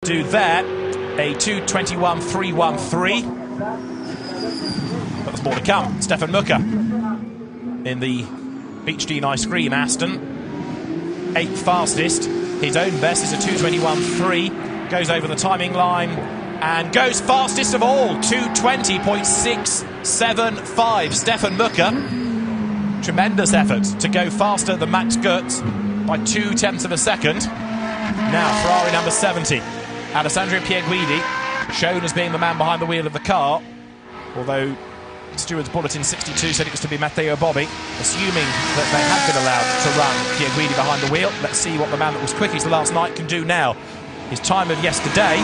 Do there, a 2:21.313. But there's more to come. Stefan Mucker in the Beach Dean Ice Cream Aston, 8th fastest. His own best is a 2:21.3. Goes over the timing line and goes fastest of all, 2:20.675. Stefan Mucker, tremendous effort to go faster than Max Goetz by 0.2 of a second. Now Ferrari number 70, Alessandro Pierguidi, shown as being the man behind the wheel of the car, although Stewards Bulletin 62 said it was to be Matteo Bobbi, assuming that they had been allowed to run Pierguidi behind the wheel. Let's see what the man that was quickest last night can do now. His time of yesterday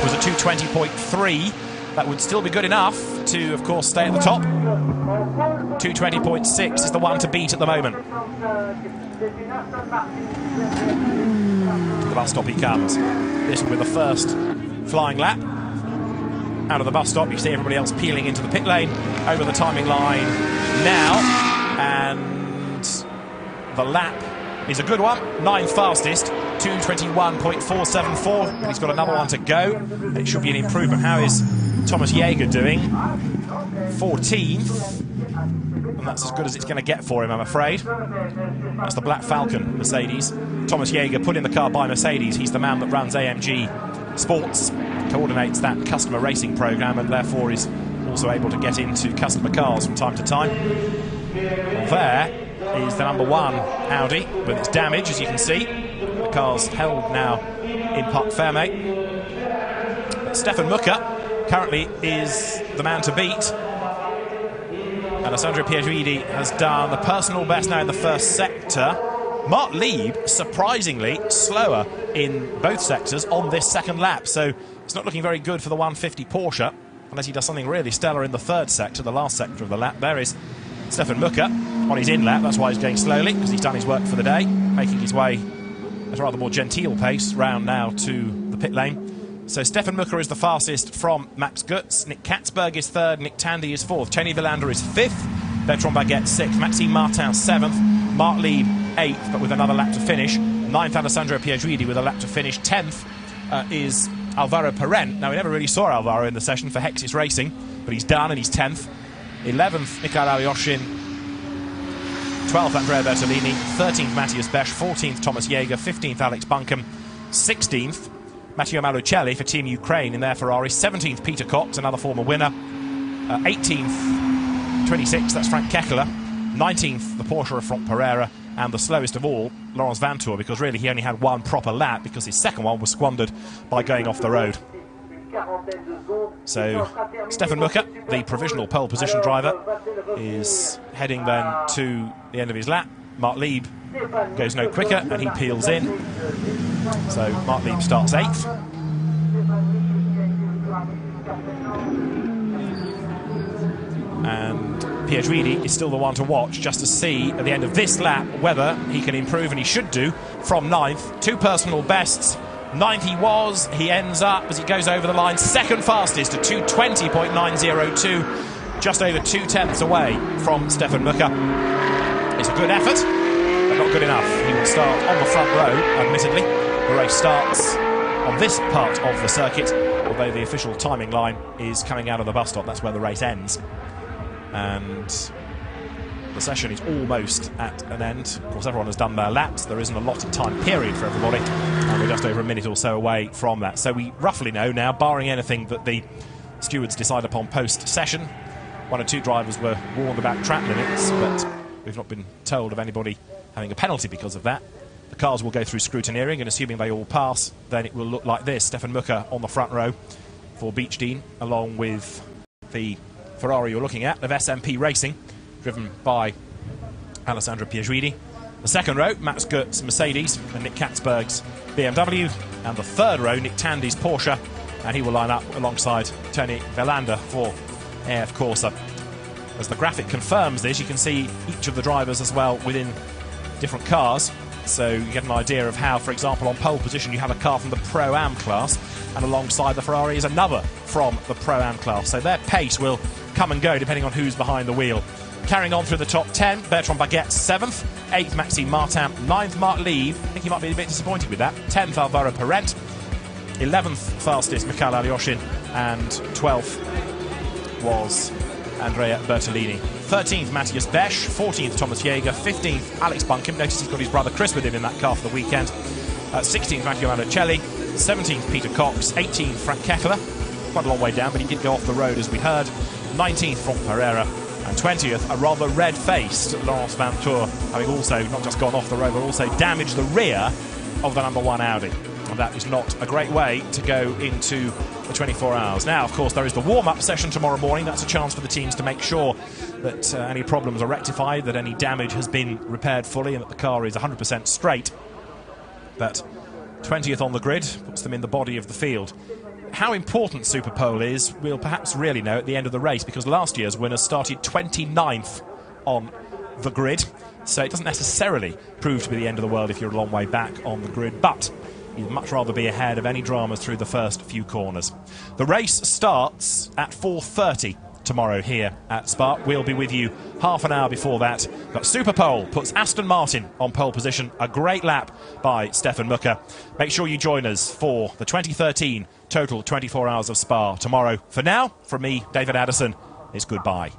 was a 2:20.3. That would still be good enough to, of course, stay at the top. 2:20.6 is the one to beat at the moment. To the bus stop he comes. This will be the first flying lap. Out of the bus stop, you see everybody else peeling into the pit lane, over the timing line now, and the lap is a good one, 9th fastest, 2:21.474, but he's got another one to go. It should be an improvement. How is Thomas Jaeger doing? 14th, and that's as good as it's going to get for him, I'm afraid. That's the Black Falcon Mercedes. Thomas Jaeger put in the car by Mercedes. He's the man that runs AMG Sports, coordinates that customer racing program, and therefore is also able to get into customer cars from time to time. Well, there is the number 1 Audi with its damage, as you can see. The car's held now in Parc Fermé. But Stefan Mucker currently is the man to beat. Alessandro Pierguidi has done the personal best now in the first sector. Mark Lieb, surprisingly slower in both sectors on this second lap, so it's not looking very good for the 150 Porsche, unless he does something really stellar in the third sector, the last sector of the lap. There is Stefan Mucker on his in-lap. That's why he's going slowly, because he's done his work for the day, making his way at a rather more genteel pace round now to the pit lane. So Stefan Mucker is the fastest from Max Goetz. Nick Katzberg is 3rd, Nick Tandy is 4th, Tony Villander is 5th, Bertrand Baguette 6th, Maxime Martin 7th, Mark Lieb 8th, but with another lap to finish. 9th, Alessandro Pierguidi with a lap to finish. 10th is Alvaro Parent. Now, we never really saw Alvaro in the session for Hexis Racing, but he's done and he's 10th. 11th, Mikhail Alyoshin. 12th, Andrea Bertolini. 13th, Matthias Besch. 14th, Thomas Jaeger. 15th, Alex Buncombe. 16th, Matteo Malucelli for Team Ukraine in their Ferrari. 17th, Peter Cox, another former winner. 18th, 26th, that's Frank Kekela. 19th, the Porsche of Franck Pereira. And the slowest of all, Laurence Vantour, because really he only had one proper lap because his second one was squandered by going off the road. So Stefan Mucker, the provisional pole position driver, is heading then to the end of his lap. Mark Lieb goes no quicker and he peels in. So Mark Lieb starts 8th. And Pierguidi is still the one to watch, just to see at the end of this lap whether he can improve, and he should do, from 9th. 2 personal bests. 9th he was. He ends up, as he goes over the line, 2nd fastest at 2:20.902, just over 0.2 away from Stefan Mucker. It's a good effort, but not good enough. He will start on the front row, admittedly. The race starts on this part of the circuit, although the official timing line is coming out of the bus stop. That's where the race ends. And the session is almost at an end. Of course, everyone has done their laps. There isn't a lot of time period for everybody, and we're just over a minute or so away from that. So we roughly know now, barring anything that the stewards decide upon post-session. 1 or 2 drivers were warned about track limits, but we've not been told of anybody having a penalty because of that. The cars will go through scrutineering, and assuming they all pass, then it will look like this. Stefan Mucker on the front row for Beach Dean, along with the Ferrari you're looking at, of SMP Racing, driven by Alessandro Pierguidi. The second row, Max Goetz Mercedes and Nick Katzberg's BMW. And the third row, Nick Tandy's Porsche, and he will line up alongside Tony Villander for AF Corsa. As the graphic confirms this, you can see each of the drivers as well within different cars. So you get an idea of how, for example, on pole position you have a car from the Pro-Am class, and alongside the Ferrari is another from the Pro-Am class. So their pace will come and go depending on who's behind the wheel. Carrying on through the top 10, Bertrand Baguette 7th, 8th Maxime Martin, 9th Mark Lieb. I think he might be a bit disappointed with that. 10th Alvaro Parent, 11th fastest Mikhail Alyoshin, and 12th was Andrea Bertolini. 13th Matthias Besch, 14th Thomas Jaeger, 15th Alex Bunkin. Notice he's got his brother Chris with him in that car for the weekend. 16th Matteo Manocelli, 17th Peter Cox, 18th Frank Keffler, quite a long way down, but he did go off the road as we heard. 19th Franck Pereira, and 20th, a rather red-faced Laurence Vantour, having also not just gone off the road, but also damaged the rear of the number 1 Audi. And that is not a great way to go into the 24 hours. Now, of course, there is the warm-up session tomorrow morning. That's a chance for the teams to make sure that any problems are rectified, that any damage has been repaired fully, and that the car is 100% straight. But 20th on the grid puts them in the body of the field. How important Superpole is, we'll perhaps really know at the end of the race, because last year's winner started 29th on the grid, so it doesn't necessarily prove to be the end of the world if you're a long way back on the grid, but you'd much rather be ahead of any dramas through the first few corners. The race starts at 4:30 tomorrow here at Spa. We'll be with you half an hour before that. But Superpole puts Aston Martin on pole position. A great lap by Stefan Mucker. Make sure you join us for the 2013 Total 24 Hours of Spa tomorrow. For now, from me, David Addison, it's goodbye.